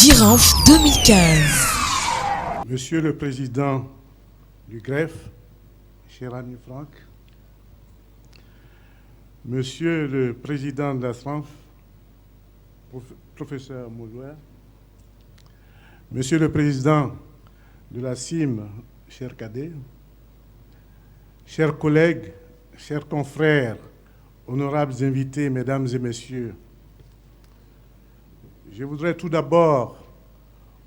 Girafe 2015. Monsieur le Président du greffe, cher ami Franck, Monsieur le Président de la SRANF, professeur Moulouer, Monsieur le Président de la CIM, cher Cadet, chers collègues, chers confrères, honorables invités, mesdames et messieurs, je voudrais tout d'abord,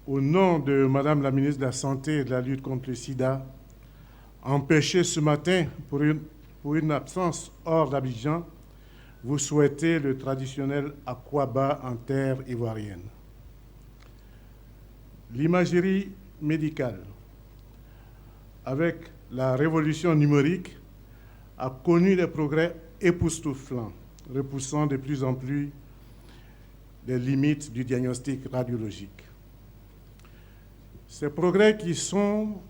au nom de Madame la ministre de la Santé et de la lutte contre le sida, empêcher ce matin, pour une absence hors d'Abidjan, vous souhaiter le traditionnel Akwaba en terre ivoirienne. L'imagerie médicale, avec la révolution numérique, a connu des progrès époustouflants, repoussant de plus en plus les limites du diagnostic radiologique. Ces progrès qui sont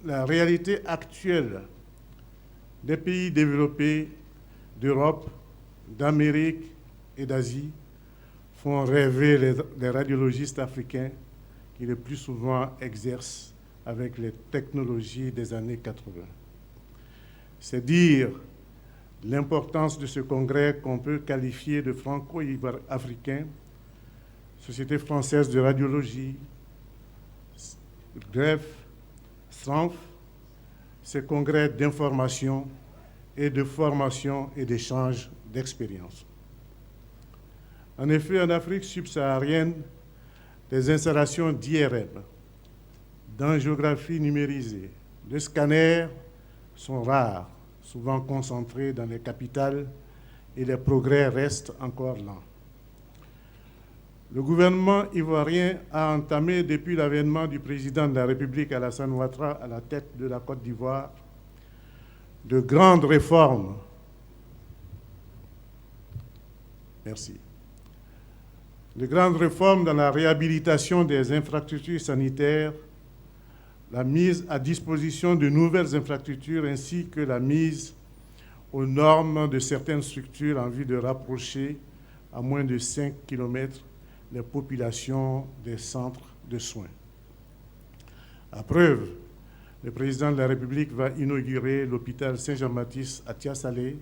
la réalité actuelle des pays développés d'Europe, d'Amérique et d'Asie font rêver les radiologistes africains qui le plus souvent exercent avec les technologies des années 80. C'est dire l'importance de ce congrès qu'on peut qualifier de franco-africain, Société française de radiologie, greffe, SRANF, ces congrès d'information et de formation et d'échange d'expériences. En effet, en Afrique subsaharienne, des installations d'IRM, d'angiographie numérisée, de scanners sont rares, souvent concentrés dans les capitales, et les progrès restent encore lents. Le gouvernement ivoirien a entamé, depuis l'avènement du président de la République Alassane Ouattara à la tête de la Côte d'Ivoire, de grandes réformes. Merci. De grandes réformes dans la réhabilitation des infrastructures sanitaires, la mise à disposition de nouvelles infrastructures ainsi que la mise aux normes de certaines structures en vue de rapprocher à moins de 5 km les populations des centres de soins. À preuve, le président de la République va inaugurer l'hôpital Saint-Jean-Baptiste à Tiasalé,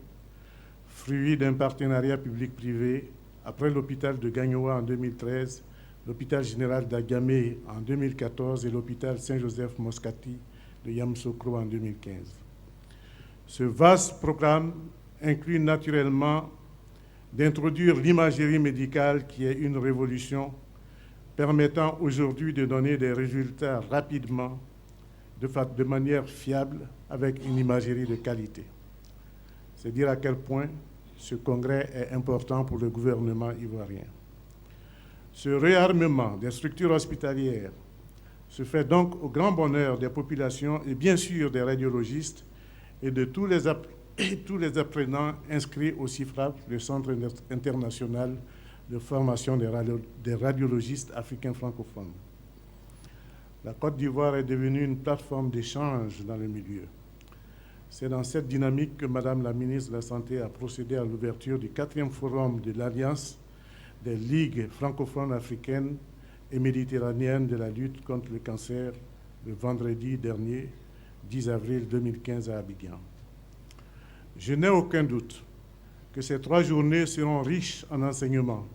fruit d'un partenariat public-privé, après l'hôpital de Gagnoa en 2013, l'hôpital général d'Agamé en 2014 et l'hôpital Saint-Joseph-Moscati de Yamoussoukro en 2015. Ce vaste programme inclut naturellement d'introduire l'imagerie médicale qui est une révolution permettant aujourd'hui de donner des résultats rapidement, de manière fiable, avec une imagerie de qualité. C'est dire à quel point ce congrès est important pour le gouvernement ivoirien. Ce réarmement des structures hospitalières se fait donc au grand bonheur des populations et bien sûr des radiologistes et de tous les apprenants inscrits au CIFRAP, le Centre international de formation des radiologistes africains francophones. La Côte d'Ivoire est devenue une plateforme d'échange dans le milieu. C'est dans cette dynamique que Madame la ministre de la Santé a procédé à l'ouverture du 4e forum de l'Alliance des ligues francophones africaines et méditerranéennes de la lutte contre le cancer le vendredi dernier, 10 avril 2015 à Abidjan. Je n'ai aucun doute que ces 3 journées seront riches en enseignements.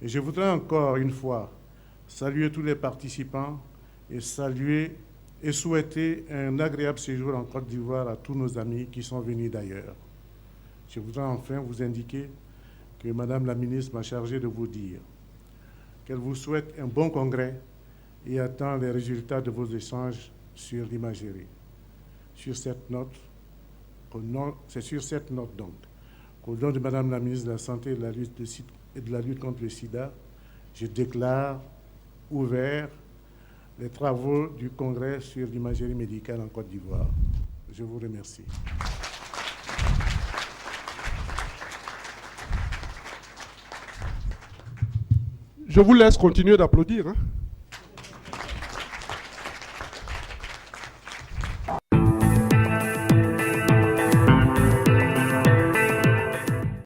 Et je voudrais encore une fois saluer tous les participants et souhaiter un agréable séjour en Côte d'Ivoire à tous nos amis qui sont venus d'ailleurs. Je voudrais enfin vous indiquer que Madame la ministre m'a chargé de vous dire qu'elle vous souhaite un bon congrès et attend les résultats de vos échanges sur l'imagerie. C'est sur cette note donc qu'au nom de Madame la ministre de la Santé et de la lutte contre le sida, je déclare ouvert les travaux du congrès sur l'imagerie médicale en Côte d'Ivoire. Je vous remercie. Je vous laisse continuer d'applaudir.